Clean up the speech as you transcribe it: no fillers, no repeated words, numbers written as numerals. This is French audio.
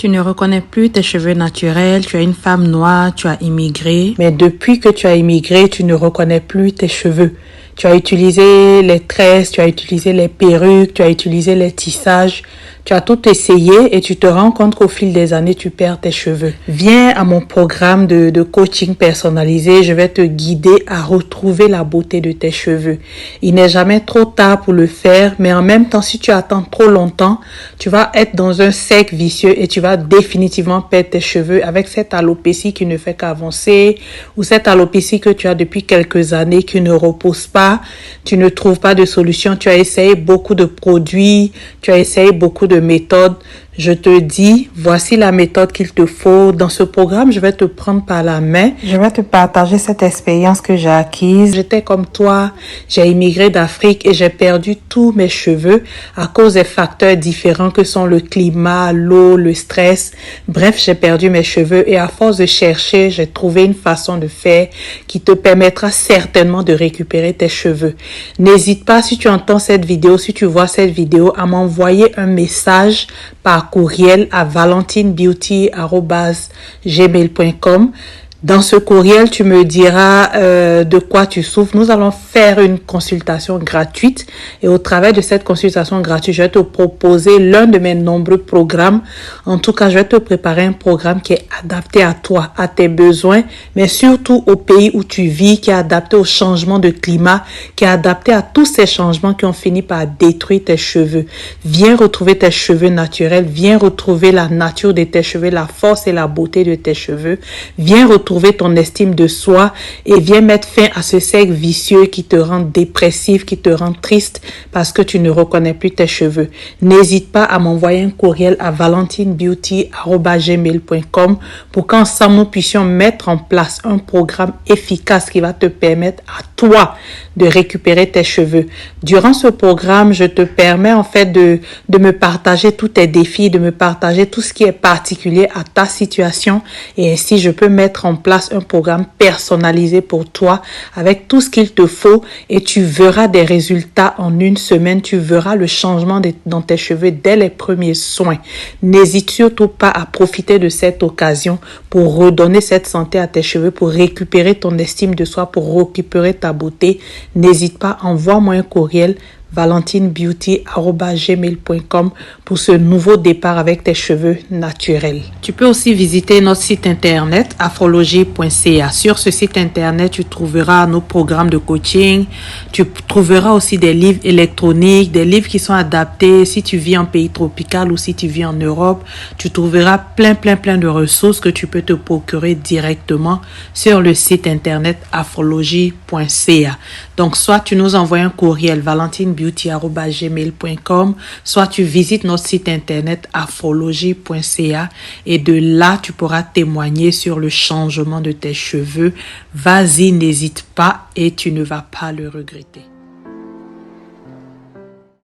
Tu ne reconnais plus tes cheveux naturels, tu es une femme noire, tu as immigré. Mais depuis que tu as immigré, tu ne reconnais plus tes cheveux. Tu as utilisé les tresses, tu as utilisé les perruques, tu as utilisé les tissages. Tu as tout essayé et tu te rends compte qu'au fil des années, tu perds tes cheveux. Viens à mon programme de coaching personnalisé. Je vais te guider à retrouver la beauté de tes cheveux. Il n'est jamais trop tard pour le faire, mais en même temps, si tu attends trop longtemps, tu vas être dans un cercle vicieux et tu vas définitivement perdre tes cheveux avec cette alopécie qui ne fait qu'avancer ou cette alopécie que tu as depuis quelques années qui ne repose pas. Tu ne trouves pas de solution. Tu as essayé beaucoup de produits, tu as essayé beaucoup de méthodes. Je te dis, voici la méthode qu'il te faut. Dans ce programme, je vais te prendre par la main. Je vais te partager cette expérience que j'ai acquise. J'étais comme toi, j'ai immigré d'Afrique et j'ai perdu tous mes cheveux à cause des facteurs différents que sont le climat, l'eau, le stress. Bref, j'ai perdu mes cheveux et à force de chercher, j'ai trouvé une façon de faire qui te permettra certainement de récupérer tes cheveux. N'hésite pas, si tu entends cette vidéo, si tu vois cette vidéo, à m'envoyer un message par courriel à valentinbeauty@gmail.com. Dans ce courriel, tu me diras de quoi tu souffres. Nous allons faire une consultation gratuite et au travers de cette consultation gratuite, je vais te proposer l'un de mes nombreux programmes. En tout cas, je vais te préparer un programme qui est adapté à toi, à tes besoins, mais surtout au pays où tu vis, qui est adapté au changement de climat, qui est adapté à tous ces changements qui ont fini par détruire tes cheveux. Viens retrouver tes cheveux naturels, viens retrouver la nature de tes cheveux, la force et la beauté de tes cheveux. Viens retrouver ton estime de soi et viens mettre fin à ce cercle vicieux qui te rend dépressif, qui te rend triste parce que tu ne reconnais plus tes cheveux. N'hésite pas à m'envoyer un courriel à valentinbeauty@gmail.com pour qu'ensemble nous puissions mettre en place un programme efficace qui va te permettre à toi de récupérer tes cheveux. Durant ce programme, je te permets en fait de me partager tous tes défis, de me partager tout ce qui est particulier à ta situation et ainsi je peux mettre en place un programme personnalisé pour toi avec tout ce qu'il te faut et tu verras des résultats en une semaine. Tu verras le changement dans tes cheveux dès les premiers soins. N'hésite surtout pas à profiter de cette occasion pour redonner cette santé à tes cheveux, pour récupérer ton estime de soi, pour récupérer ta beauté. N'hésite pas, envoie-moi un courriel valentinbeauty@gmail.com pour ce nouveau départ avec tes cheveux naturels. Tu peux aussi visiter notre site internet astrologie.ca. Sur ce site internet, tu trouveras nos programmes de coaching. Tu trouveras aussi des livres électroniques, des livres qui sont adaptés si tu vis en pays tropical ou si tu vis en Europe. Tu trouveras plein de ressources que tu peux te procurer directement sur le site internet astrologie.ca. Donc, soit tu nous envoies un courriel valentinbeauty@gmail.com, soit tu visites notre site internet astrologie.ca et de là, tu pourras témoigner sur le changement de tes cheveux. Vas-y, n'hésite pas et tu ne vas pas le regretter.